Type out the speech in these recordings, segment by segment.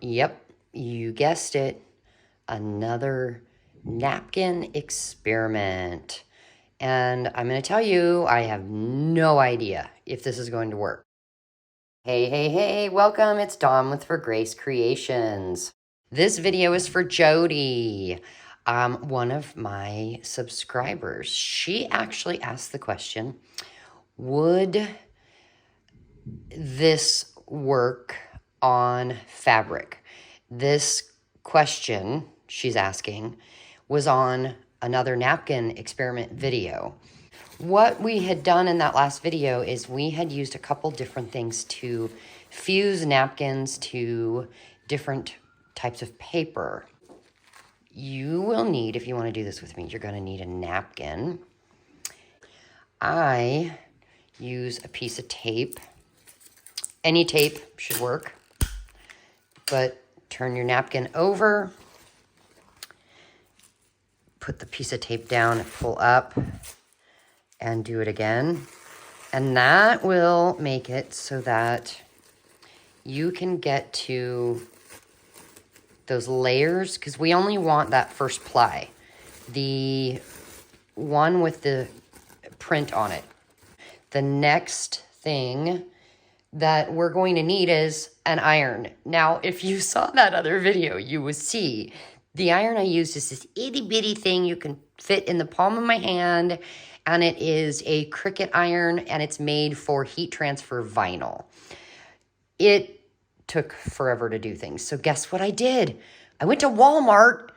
Yep, you guessed it. Another napkin experiment. And I'm going to tell you, I have no idea if this is going to work. Hey, hey, hey, welcome. It's Dawn with For Grace Creations. This video is for Jody, one of my subscribers. She actually asked the question, would this work on fabric? This question she's asking was on another napkin experiment video. What we had done in that last video is we had used a couple different things to fuse napkins to different types of paper. You will need, if you want to do this with me, you're going to need a napkin. I use a piece of tape. Any tape should work, but turn your napkin over, put the piece of tape down, pull up, and do it again. And that will make it so that you can get to those layers, because we only want that first ply, the one with the print on it. The next thing that we're going to need is an iron. Now, if you saw that other video, you would see the iron I used is this itty bitty thing you can fit in the palm of my hand, and it is a Cricut iron, and it's made for heat transfer vinyl. It took forever to do things. So guess what I did? I went to Walmart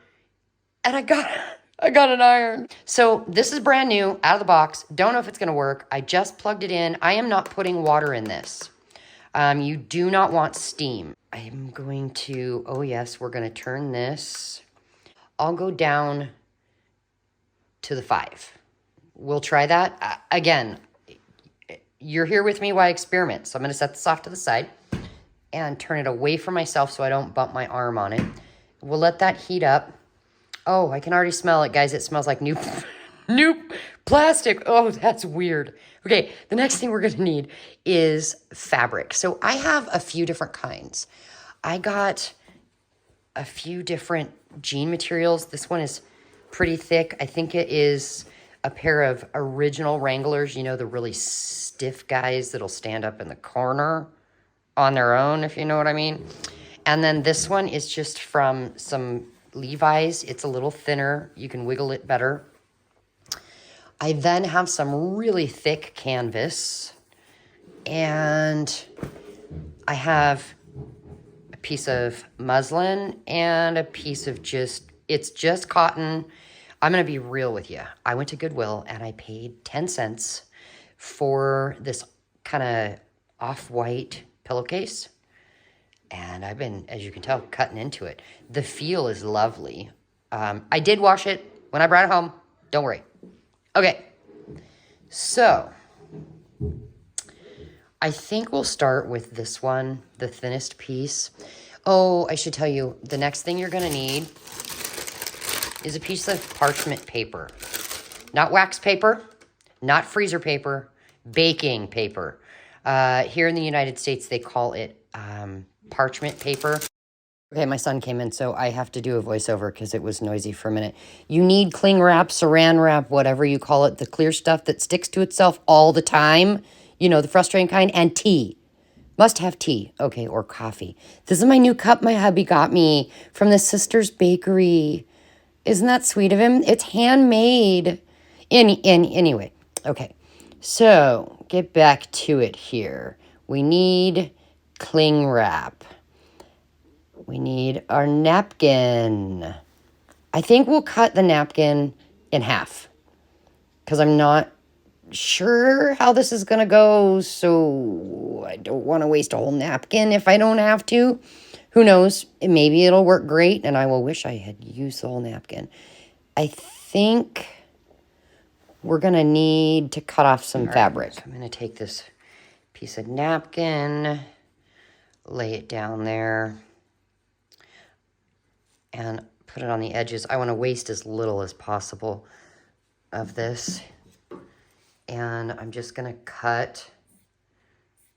and I got an iron. So this is brand new, out of the box. Don't know if it's gonna work. I just plugged it in. I am not putting water in this. You do not want steam. I'm going to, oh yes, we're gonna turn this. I'll go down to the 5. We'll try that. Again, you're here with me while I experiment. So I'm gonna set this off to the side and turn it away from myself so I don't bump my arm on it. We'll let that heat up. Oh, I can already smell it, guys. It smells like new plastic. Oh, that's weird. Okay, the next thing we're gonna need is fabric. So I have a few different kinds. I got a few different jean materials. This one is pretty thick. I think it is a pair of original Wranglers, you know, the really stiff guys that'll stand up in the corner on their own, if you know what I mean. And then this one is just from some Levi's. It's a little thinner. You can wiggle it better. I then have some really thick canvas, and I have a piece of muslin and a piece of it's just cotton. I'm going to be real with you. I went to Goodwill and I paid 10 cents for this kind of off-white pillowcase. And I've been, as you can tell, cutting into it. The feel is lovely. I did wash it when I brought it home. Don't worry. Okay. So I think we'll start with this one, the thinnest piece. Oh, I should tell you, the next thing you're going to need is a piece of parchment paper. Not wax paper, not freezer paper, baking paper. Here in the United States, they call it parchment paper. Okay, my son came in, so I have to do a voiceover because it was noisy for a minute. You need cling wrap, saran wrap, whatever you call it, the clear stuff that sticks to itself all the time. You know, the frustrating kind, and tea. Must have tea. Okay, or coffee. This is my new cup my hubby got me from the Sisters Bakery. Isn't that sweet of him? It's handmade. Anyway, okay. So, get back to it here. We need cling wrap. We need our napkin. I think we'll cut the napkin in half because I'm not sure how this is going to go, so I don't want to waste a whole napkin if I don't have to. Who knows? Maybe it'll work great, and I will wish I had used the whole napkin. I think we're going to need to cut off some fabric. So I'm going to take this piece of napkin, lay it down there, and put it on the edges. I want to waste as little as possible of this. And I'm just going to cut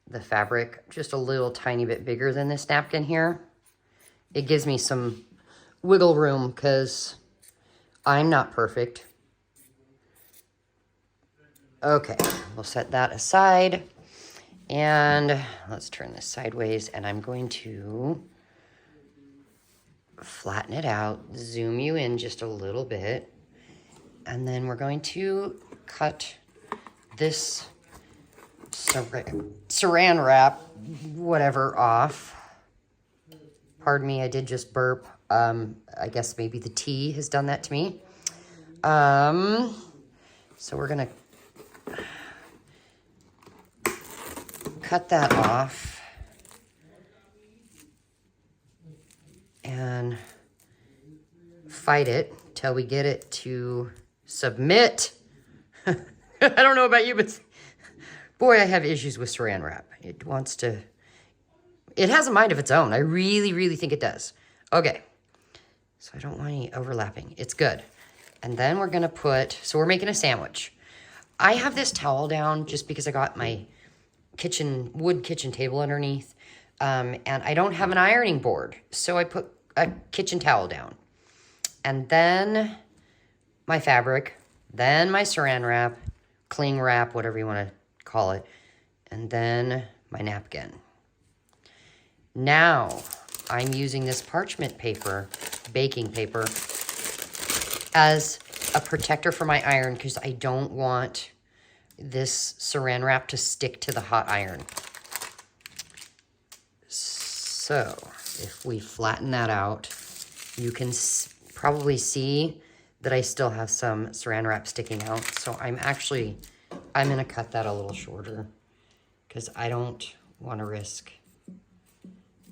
the fabric just a little tiny bit bigger than this napkin here. it gives me some wiggle room because I'm not perfect. Okay, we'll set that aside. And let's turn this sideways, and I'm going to flatten it out, zoom you in just a little bit, and then we're going to cut this saran wrap, whatever, off. Pardon me, I did just burp. I guess maybe the tea has done that to me. So we're gonna cut that off and fight it till we get it to submit. I don't know about you, but boy, I have issues with saran wrap. It wants to, it has a mind of its own. I really, really think it does. Okay, so I don't want any overlapping. It's good. And then we're gonna put, so we're making a sandwich. I have this towel down just because I got my wood kitchen table underneath, and I don't have an ironing board, so I put a kitchen towel down, and then my fabric, then my saran wrap, cling wrap, whatever you want to call it, and then my napkin. Now I'm using this parchment paper, baking paper, as a protector for my iron because I don't want this saran wrap to stick to the hot iron. So if we flatten that out, you can probably see that I still have some saran wrap sticking out. So I'm gonna cut that a little shorter because I don't want to risk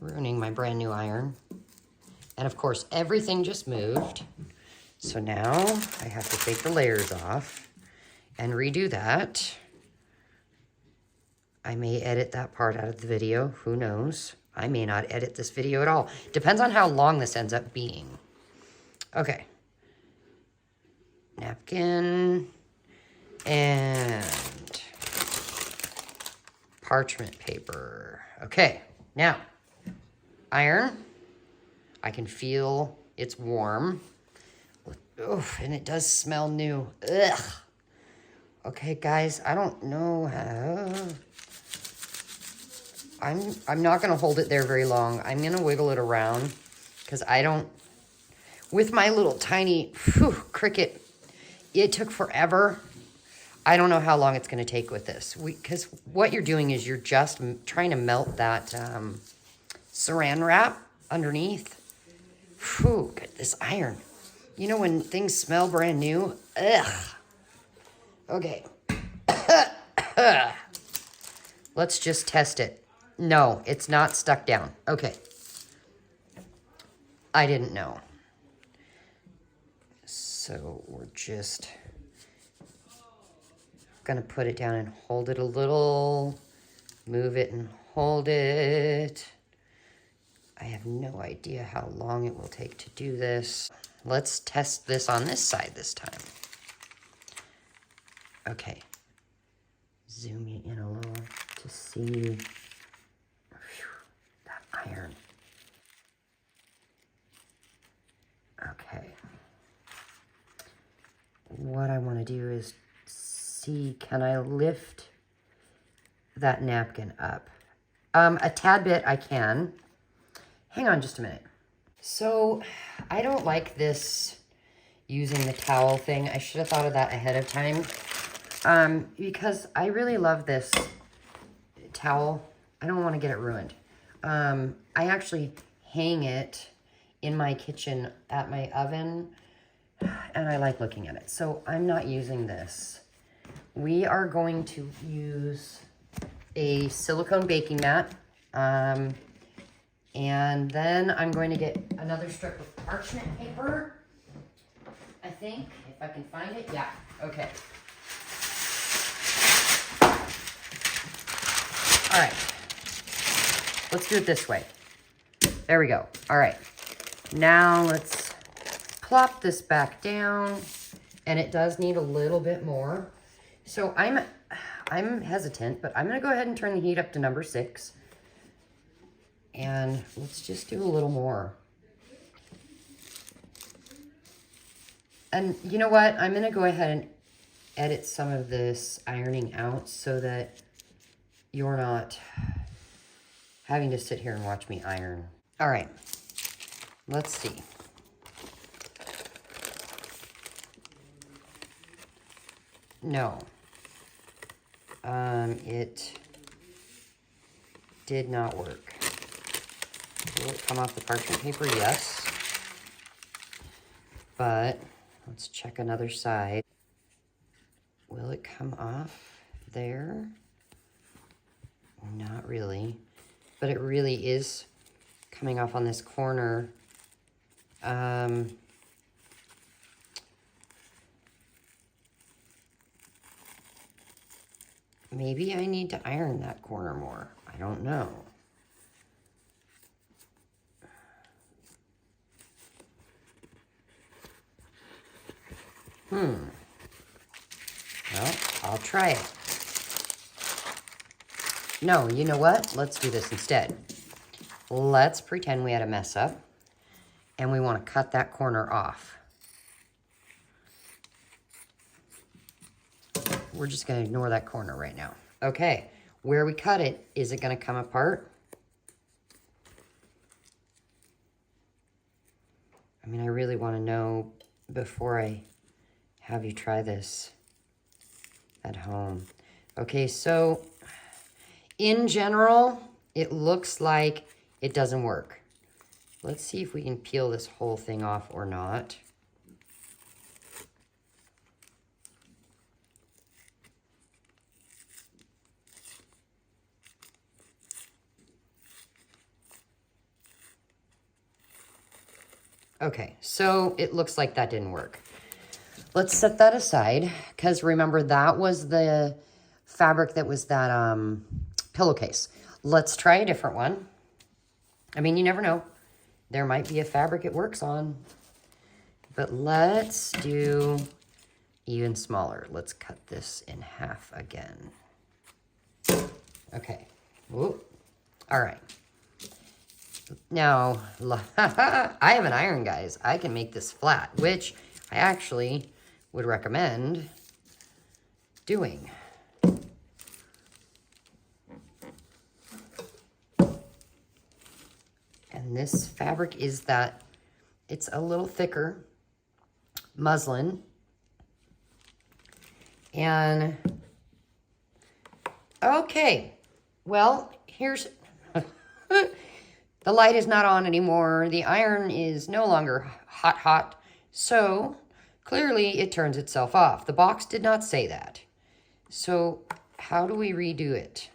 ruining my brand new iron. And of course, everything just moved. So now I have to take the layers off and redo that. I may edit that part out of the video, who knows? I may not edit this video at all. Depends on how long this ends up being. Okay. Napkin and parchment paper. Okay, now, iron. I can feel it's warm. Oof, and it does smell new. Ugh. Okay, guys, I don't know how. I'm not gonna hold it there very long. I'm gonna wiggle it around because I don't, with my little tiny Cricut, it took forever. I don't know how long it's gonna take with this. Because what you're doing is you're just trying to melt that saran wrap underneath. Whew, get this iron. You know when things smell brand new? Ugh. Okay. Let's just test it. No, it's not stuck down. Okay. I didn't know. So we're just gonna put it down and hold it a little. Move it and hold it. I have no idea how long it will take to do this. Let's test this on this side this time. Okay. Zoom you in a little to see that iron. Okay. What I want to do is see, can I lift that napkin up? A tad bit I can. Hang on just a minute. So I don't like this using the towel thing. I should have thought of that ahead of time. Because I really love this towel. I don't want to get it ruined. I actually hang it in my kitchen at my oven, and I like looking at it. So I'm not using this. We are going to use a silicone baking mat. And then I'm going to get another strip of parchment paper, I think, if I can find it. Yeah, okay. All right, let's do it this way. There we go. All right, now let's plop this back down, and it does need a little bit more. So I'm hesitant, but I'm gonna go ahead and turn the heat up to number 6. And let's just do a little more. And you know what? I'm going to go ahead and edit some of this ironing out so that you're not having to sit here and watch me iron. All right, let's see. No, it did not work. Will it come off the parchment paper? Yes. But let's check another side. Will it come off there? Not really, but it really is coming off on this corner. Maybe I need to iron that corner more. I don't know. Well, I'll try it. No, you know what? Let's do this instead. Let's pretend we had a mess up and we want to cut that corner off. We're just going to ignore that corner right now. Okay, where we cut it, is it going to come apart? I mean, I really want to know before I have you try this at home. Okay, so in general, it looks like it doesn't work. Let's see if we can peel this whole thing off or not. Okay, so it looks like that didn't work. Let's set that aside, because remember, that was the fabric that was that pillowcase. Let's try a different one. I mean, you never know. There might be a fabric it works on. But let's do even smaller. Let's cut this in half again. Okay. Whoop. All right. Now, I have an iron, guys. I can make this flat, which I actually would recommend doing. And this fabric is that it's a little thicker muslin. And okay, well, here's the light is not on anymore. The iron is no longer hot. So clearly it turns itself off. The box did not say that. So how do we redo it?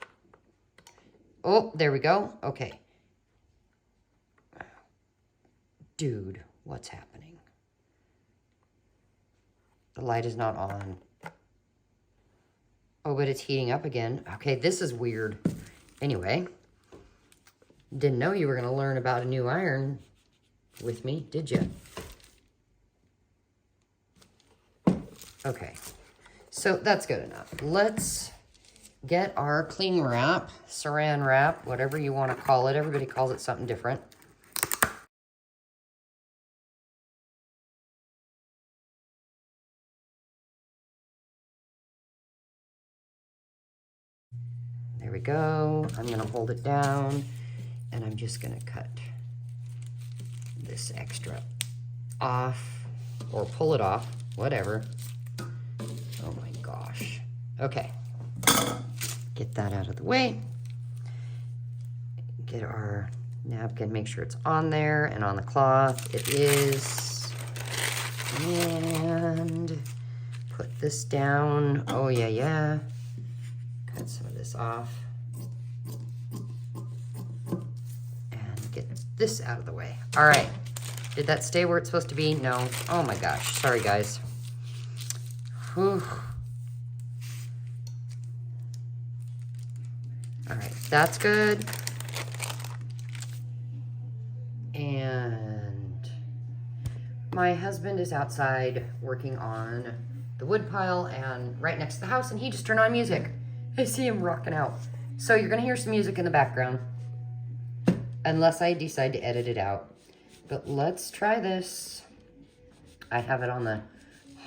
Oh, there we go. Okay. Dude, what's happening? The light is not on. Oh, but it's heating up again. Okay, this is weird. Anyway, didn't know you were going to learn about a new iron with me, did you? Okay, so that's good enough. Let's get our cling wrap, saran wrap, whatever you want to call it. Everybody calls it something different. There we go. I'm going to hold it down, and I'm just going to cut this extra off, or pull it off, whatever. Oh my gosh. Okay. Get that out of the way. Get our napkin, make sure it's on there and on the cloth. It is. And put this down. Oh, yeah. Cut some of this off. And get this out of the way. All right. Did that stay where it's supposed to be? No. Oh my gosh. Sorry, guys. Whew. All right. That's good. And my husband is outside working on the wood pile and right next to the house, and he just turned on music. I see him rocking out. So you're going to hear some music in the background, unless I decide to edit it out. But let's try this. I have it on the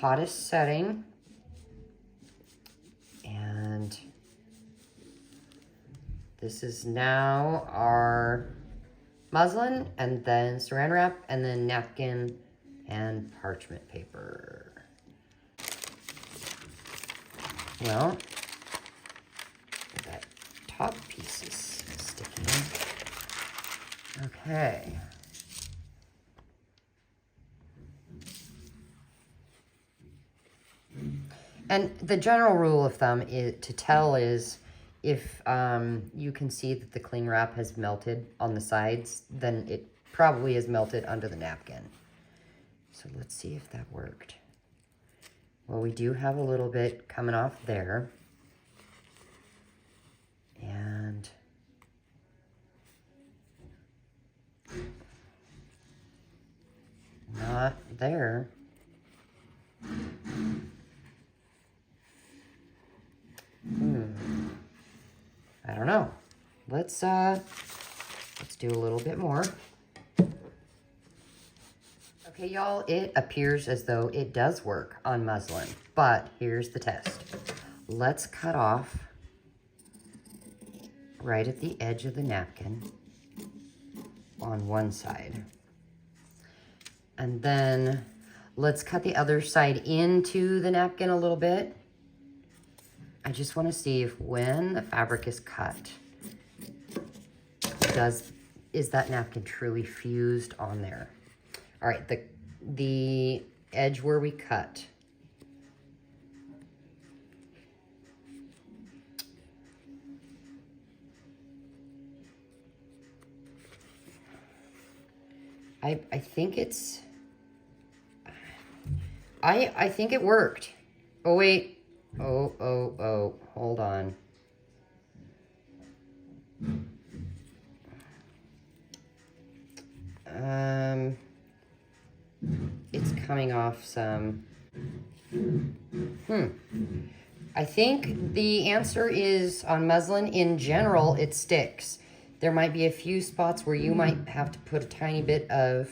hottest setting. And this is now our muslin, and then saran wrap, and then napkin and parchment paper. Well, that top piece is sticking. Okay. And the general rule of thumb to tell is if you can see that the cling wrap has melted on the sides, then it probably is melted under the napkin. So let's see if that worked. Well, we do have a little bit coming off there. And not there. I don't know. Let's do a little bit more. Okay, y'all, it appears as though it does work on muslin, but here's the test. Let's cut off right at the edge of the napkin on one side. And then let's cut the other side into the napkin a little bit. I just want to see if when the fabric is cut, is that napkin truly fused on there? All right, the edge where we cut. I think it's, I think it worked. Oh, wait. Oh, hold on. It's coming off some. I think the answer is on muslin, in general, it sticks. There might be a few spots where you might have to put a tiny bit of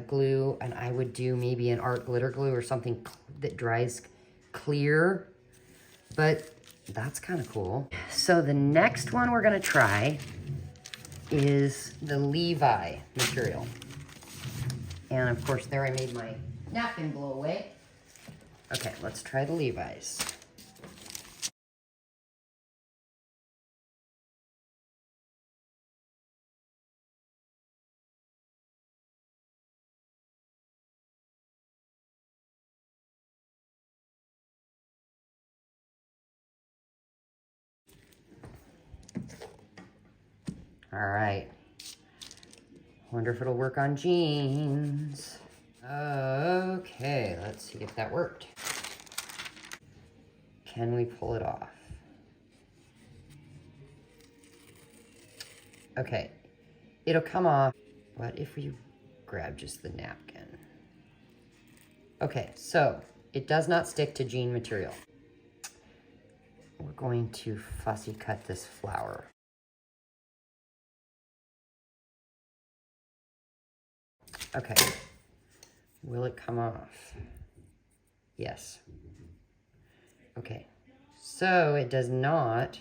glue, and I would do maybe an art glitter glue or something that dries clear, but that's kind of cool. So the next one we're gonna try is the Levi material. And of course there I made my napkin blow away. Okay, let's try the Levi's. All right. Wonder if it'll work on jeans. Okay, let's see if that worked. Can we pull it off? Okay, it'll come off. What if you grab just the napkin? Okay, so it does not stick to jean material. We're going to fussy cut this flower. Okay, will it come off? Yes. Okay, so it does not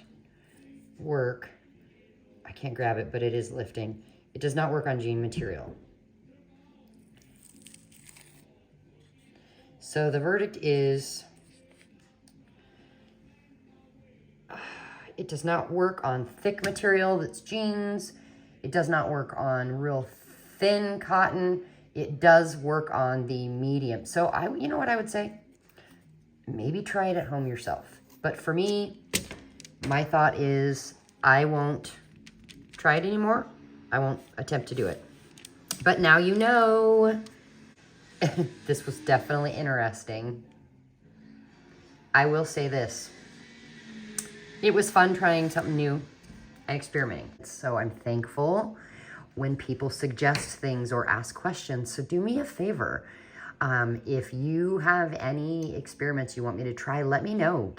work. I can't grab it, but it is lifting. It does not work on jean material. So the verdict is, it does not work on thick material that's jeans. It does not work on real thin cotton. It does work on the medium. So you know what I would say? Maybe try it at home yourself. But for me, my thought is I won't try it anymore. I won't attempt to do it. But now you know. This was definitely interesting. I will say this. It was fun trying something new and experimenting. So I'm thankful when people suggest things or ask questions. So do me a favor. If you have any experiments you want me to try, let me know.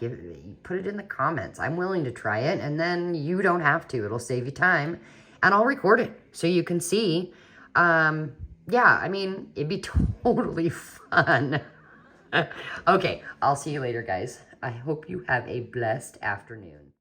Put it in the comments. I'm willing to try it, and then you don't have to. It'll save you time, and I'll record it so you can see. Yeah, I mean, it'd be totally fun Okay, I'll see you later, guys. I hope you have a blessed afternoon.